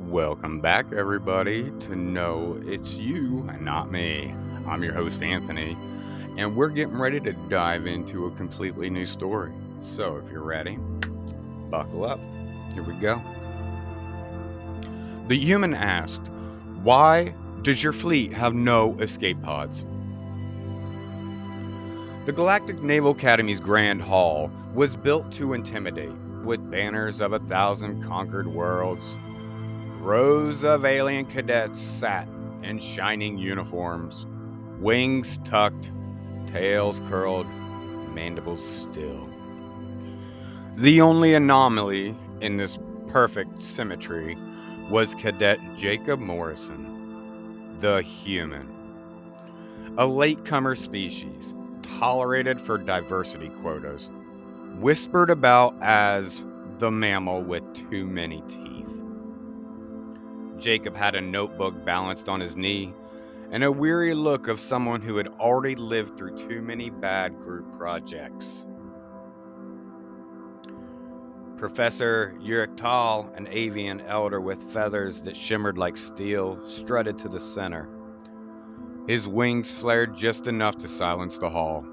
Welcome back, everybody, to Know It's You and Not Me. I'm your host, Anthony, and we're getting ready to dive into a completely new story. So, if you're ready, buckle up. Here we go. The human asked, "Why does your fleet have no escape pods?" The Galactic Naval Academy's Grand Hall was built to intimidate, with banners of 1,000 conquered worlds. Rows of alien cadets sat in shining uniforms, wings tucked, tails curled, mandibles still. The only anomaly in this perfect symmetry was Cadet Jacob Morrison, the human. A latecomer species, tolerated for diversity quotas, whispered about as the mammal with too many teeth. Jacob had a notebook balanced on his knee and a weary look of someone who had already lived through too many bad group projects. Professor Yuriktal, an avian elder with feathers that shimmered like steel, strutted to the center. His wings flared just enough to silence the hall.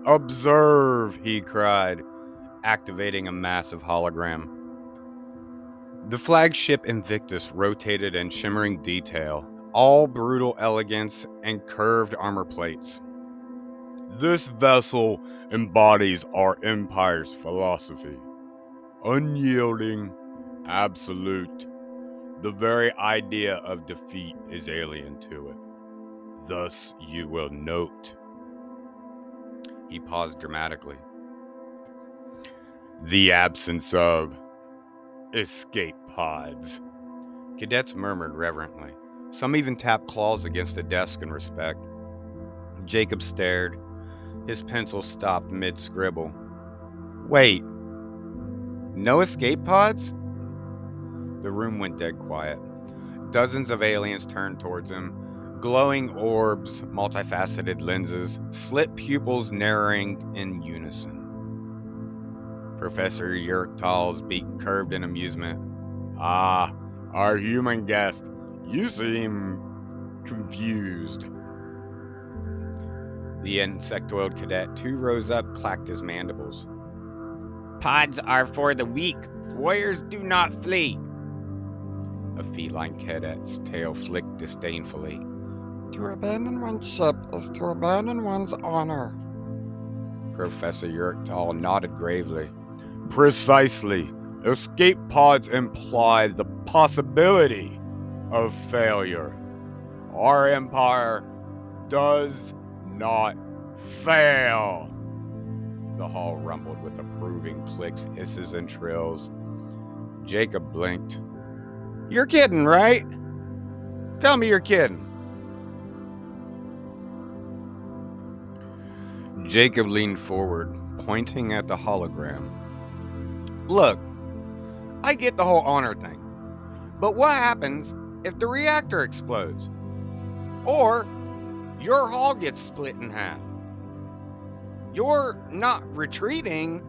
"Observe," he cried, activating a massive hologram. The flagship Invictus rotated in shimmering detail, all brutal elegance and curved armor plates. "This vessel embodies our empire's philosophy. Unyielding, absolute. The very idea of defeat is alien to it. Thus you will note." He paused dramatically. "The absence of escape pods." Cadets murmured reverently. Some even tapped claws against the desk in respect. Jacob stared. His pencil stopped mid-scribble. "Wait, no escape pods?" The room went dead quiet. Dozens of aliens turned towards him. Glowing orbs, multifaceted lenses, slit pupils narrowing in unison. Professor Yuriktal's beak curved in amusement. "Ah, our human guest. You seem confused." The insectoid cadet, 2 rows up, clacked his mandibles. "Pods are for the weak. Warriors do not flee." A feline cadet's tail flicked disdainfully. "To abandon one's ship is to abandon one's honor." Professor Yuriktal nodded gravely. "Precisely. Escape pods imply the possibility of failure. Our empire does not fail." The hall rumbled with approving clicks, hisses, and trills. Jacob blinked. "You're kidding, right? Tell me you're kidding." Jacob leaned forward, pointing at the hologram. "Look, I get the whole honor thing. But what happens if the reactor explodes? Or your hull gets split in half? You're not retreating,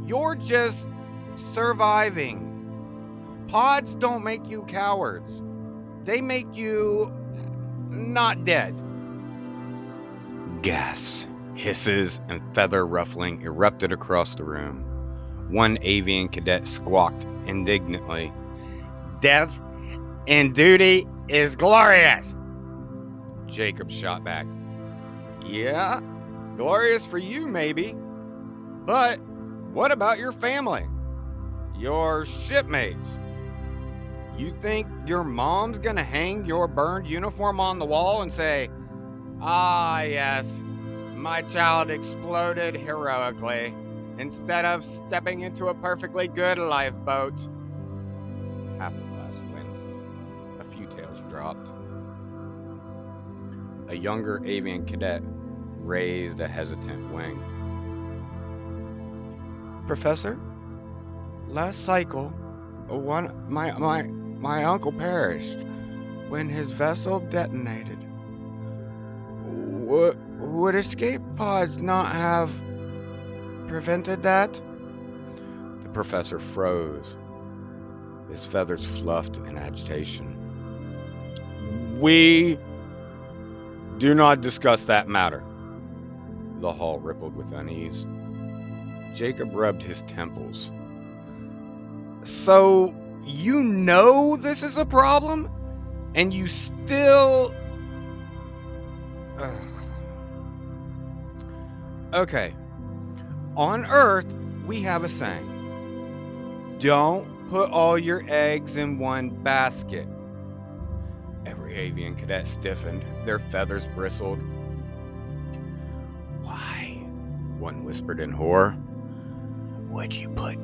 you're just surviving. Pods don't make you cowards. They make you not dead." Gasps, hisses, and feather ruffling erupted across the room. One avian cadet squawked indignantly, "Death in duty is glorious." Jacob shot back, "Yeah, glorious for you maybe, but what about your family? Your shipmates? You think your mom's gonna hang your burned uniform on the wall and say, 'Ah, yes, my child exploded heroically,' instead of stepping into a perfectly good lifeboat?" Half the class winced. A few tails dropped. A younger avian cadet raised a hesitant wing. "Professor, last cycle, my uncle perished when his vessel detonated. Would escape pods not have prevented that?" The professor froze. his feathers fluffed in agitation. "We do not discuss that matter." The hall rippled with unease. Jacob rubbed his temples. "So, you know this is a problem? And you still... Okay. On Earth, we have a saying. Don't put all your eggs in one basket." Every avian cadet stiffened. Their feathers bristled. "Why?" one whispered in horror. "Would you put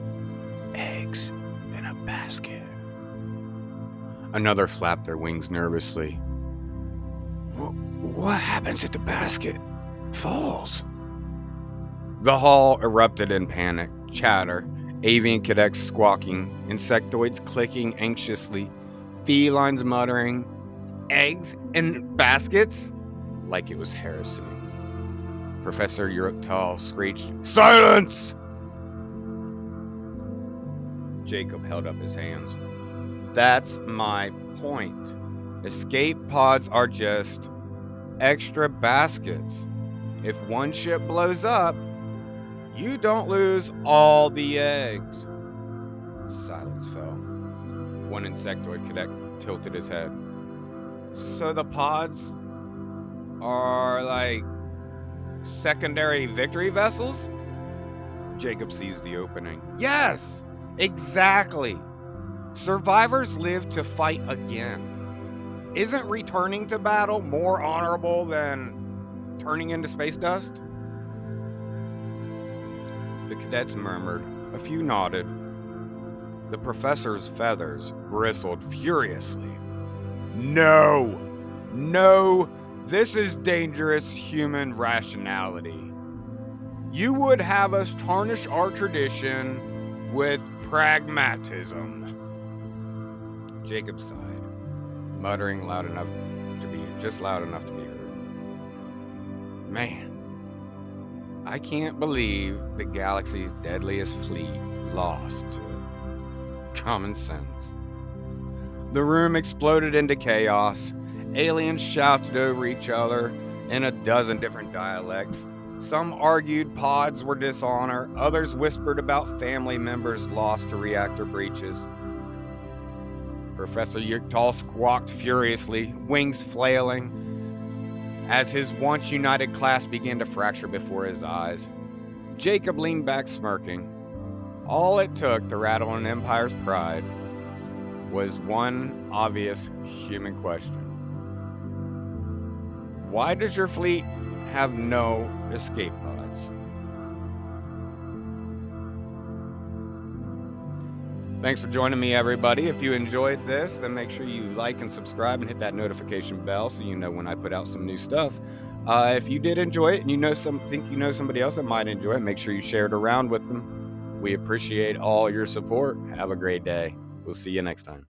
eggs in a basket?" Another flapped their wings nervously. "What happens if the basket falls?" The hall erupted in panic, chatter, avian cadets squawking, insectoids clicking anxiously, felines muttering, "Eggs in baskets?" like it was heresy. Professor Uruk-Tal screeched, "Silence!" Jacob held up his hands. "That's my point. Escape pods are just extra baskets. If one ship blows up, you don't lose all the eggs." Silence fell. One insectoid cadet tilted his head. "So the pods are like secondary victory vessels?" Jacob seized the opening. "Yes, exactly. Survivors live to fight again. Isn't returning to battle more honorable than turning into space dust?" The cadets murmured. A few nodded. The professor's feathers bristled furiously. "No! No! This is dangerous human rationality. You would have us tarnish our tradition with pragmatism." Jacob sighed, muttering loud enough to be heard. "Man, I can't believe the galaxy's deadliest fleet lost to common sense." The room exploded into chaos. Aliens shouted over each other in a dozen different dialects. Some argued pods were dishonor. Others whispered about family members lost to reactor breaches. Professor Yuktal squawked furiously, wings flailing, as his once united class began to fracture before his eyes. Jacob leaned back smirking. All it took to rattle an empire's pride was one obvious human question. Why does your fleet have no escape pods? Thanks for joining me, everybody. If you enjoyed this, then make sure you like and subscribe and hit that notification bell so you know when I put out some new stuff. If you did enjoy it and think you know somebody else that might enjoy it, make sure you share it around with them. We appreciate all your support. Have a great day. We'll see you next time.